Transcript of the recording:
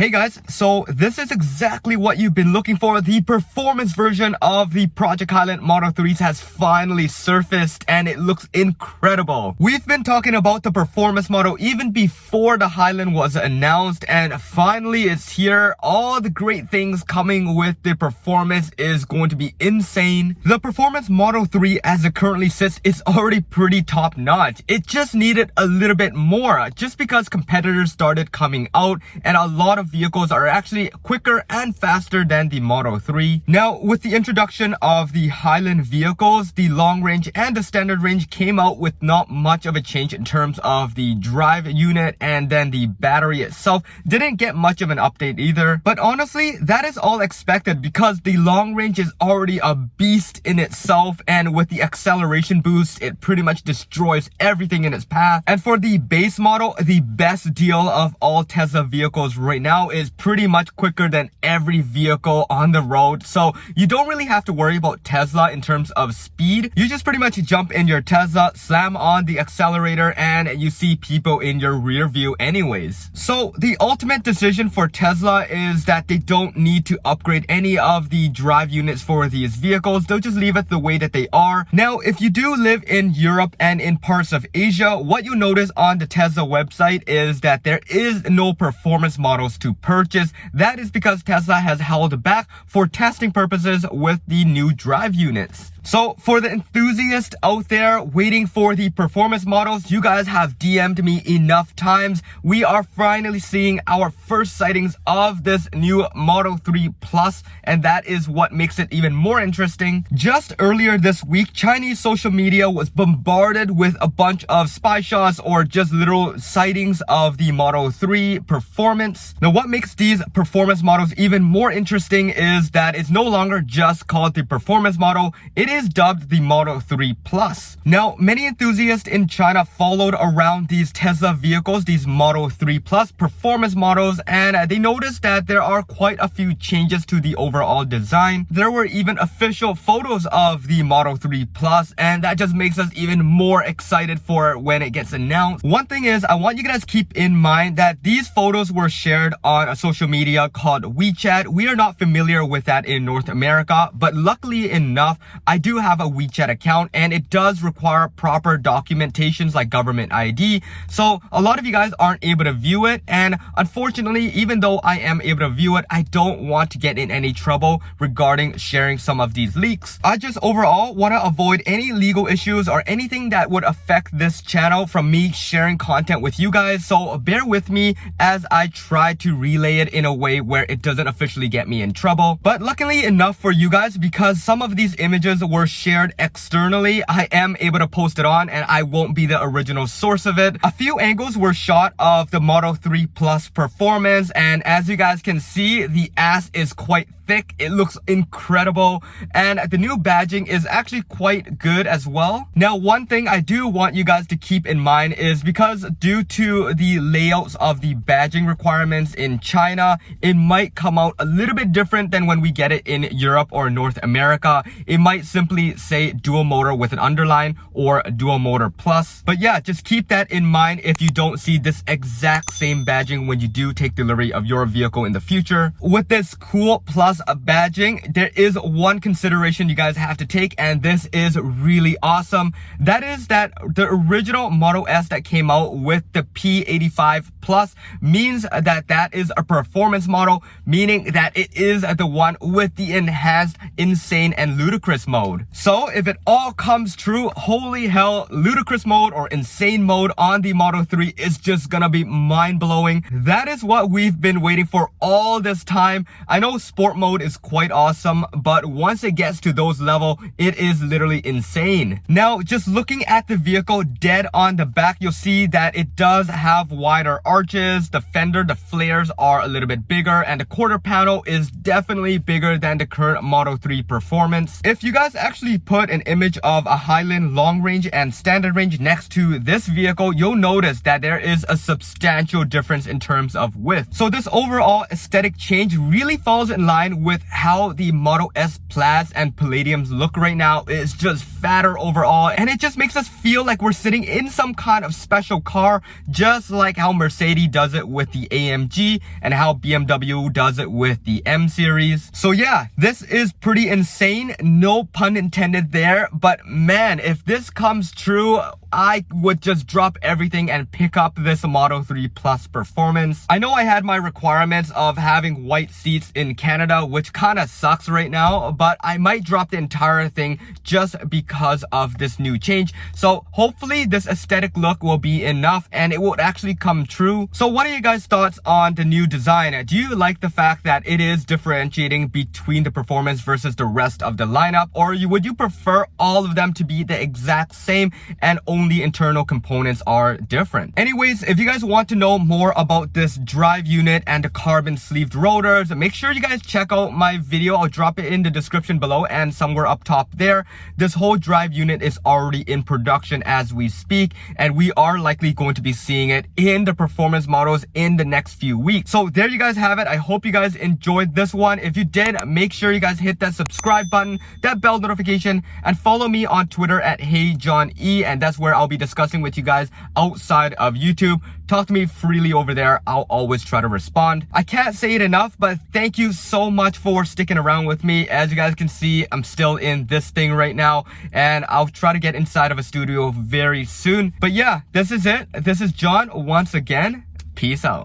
Hey guys, so this is exactly what you've been looking for. The performance version of the Project Highland Model 3s has finally surfaced and it looks incredible. We've been talking about the performance model even before the Highland was announced, and finally it's here. All the great things coming with the performance is going to be insane. The performance Model 3 as it currently sits is already pretty top notch. It just needed a little bit more just because competitors started coming out and a lot of vehicles are actually quicker and faster than the Model 3. Now, with the introduction of the Highland vehicles, the long range and the standard range came out with not much of a change in terms of the drive unit, and then the battery itself didn't get much of an update either. But honestly, that is all expected because the long range is already a beast in itself, and with the acceleration boost, it pretty much destroys everything in its path. And for the base model, the best deal of all Tesla vehicles right now is pretty much quicker than every vehicle on the road. So you don't really have to worry about Tesla in terms of speed. You just pretty much jump in your Tesla, slam on the accelerator, and you see people in your rear view anyways. So the ultimate decision for Tesla is that they don't need to upgrade any of the drive units for these vehicles. They'll just leave it the way that they are. Now, if you do live in Europe and in parts of Asia, what you'll notice on the Tesla website is that there is no performance models to purchase. That is because Tesla has held back for testing purposes with the new drive units. So for the enthusiast out there waiting for the performance models, you guys have DM'd me enough times. We are finally seeing our first sightings of this new Model 3 Plus, and that is what makes it even more interesting. Just earlier this week, Chinese social media was bombarded with a bunch of spy shots or just literal sightings of the Model 3 performance. Now, what makes these performance models even more interesting is that it's no longer just called the performance model. It is dubbed the Model 3 Plus. Now, many enthusiasts in China followed around these Tesla vehicles, these Model 3 Plus performance models, and they noticed that there are quite a few changes to the overall design. There were even official photos of the Model 3 Plus, and that just makes us even more excited for when it gets announced. One thing is, I want you guys to keep in mind that these photos were shared on a social media called WeChat. We are not familiar with that in North America, but luckily enough, I do have a WeChat account and it does require proper documentations like government ID. So a lot of you guys aren't able to view it, and unfortunately, even though I am able to view it, I don't want to get in any trouble regarding sharing some of these leaks. I just overall want to avoid any legal issues or anything that would affect this channel from me sharing content with you guys. So bear with me as I try to relay it in a way where it doesn't officially get me in trouble. But luckily enough for you guys, because some of these images were shared externally, I am able to post it on and I won't be the original source of it. A few angles were shot of the Model 3 Plus performance, and as you guys can see, the ass is quite thick. It looks incredible, and the new badging is actually quite good as well. Now, one thing I do want you guys to keep in mind is because due to the layouts of the badging requirements in China, it might come out a little bit different than when we get it in Europe or North America. It might simply say dual motor with an underline or dual motor plus. But yeah, just keep that in mind if you don't see this exact same badging when you do take delivery of your vehicle in the future. With this cool plus badging, there is one consideration you guys have to take, and this is really awesome. That is that the original Model S that came out with the P85 Plus means that that is a performance model, meaning that it is the one with the enhanced, insane, and ludicrous mode. So if it all comes true, holy hell, ludicrous mode or insane mode on the Model 3 is just gonna be mind-blowing. That is what we've been waiting for all this time. I know sport mode is quite awesome, but once it gets to those levels, it is literally insane. Now, just looking at the vehicle dead on the back, you'll see that it does have wider arches. The fender, the flares are a little bit bigger, and the quarter panel is definitely bigger than the current Model 3 performance. If you guys actually put an image of a Highland long range and standard range next to this vehicle, you'll notice that there is a substantial difference in terms of width. So this overall aesthetic change really falls in line with how the Model S Plaids and Palladiums look right now. It's just fatter overall, and it just makes us feel like we're sitting in some kind of special car, just like how Mercedes does it with the AMG and how BMW does it with the M series. So yeah, this is pretty insane, no pun intended there, but man, if this comes true, I would just drop everything and pick up this Model 3 Plus Performance. I know I had my requirements of having white seats in Canada, which kind of sucks right now, but I might drop the entire thing just because of this new change. So hopefully this aesthetic look will be enough and it will actually come true. So what are you guys' thoughts on the new design? Do you like the fact that it is differentiating between the Performance versus the rest of the lineup, or would you prefer all of them to be the exact same and only internal components are different? Anyways, if you guys want to know more about this drive unit and the carbon sleeved rotors, make sure you guys check out my video. I'll drop it in the description below and somewhere up top there. This whole drive unit is already in production as we speak, and we are likely going to be seeing it in the performance models in the next few weeks. So there you guys have it. I hope you guys enjoyed this one. If you did, make sure you guys hit that subscribe button, that bell notification, and follow me on Twitter at HeyJohnE, and that's where I'll be discussing with you guys outside of YouTube. Talk to me freely over there. I'll always try to respond. I can't say it enough, but thank you so much for sticking around with me. As you guys can see, I'm still in this thing right now, and I'll try to get inside of a studio very soon. But yeah, this is it. This is John once again. Peace out.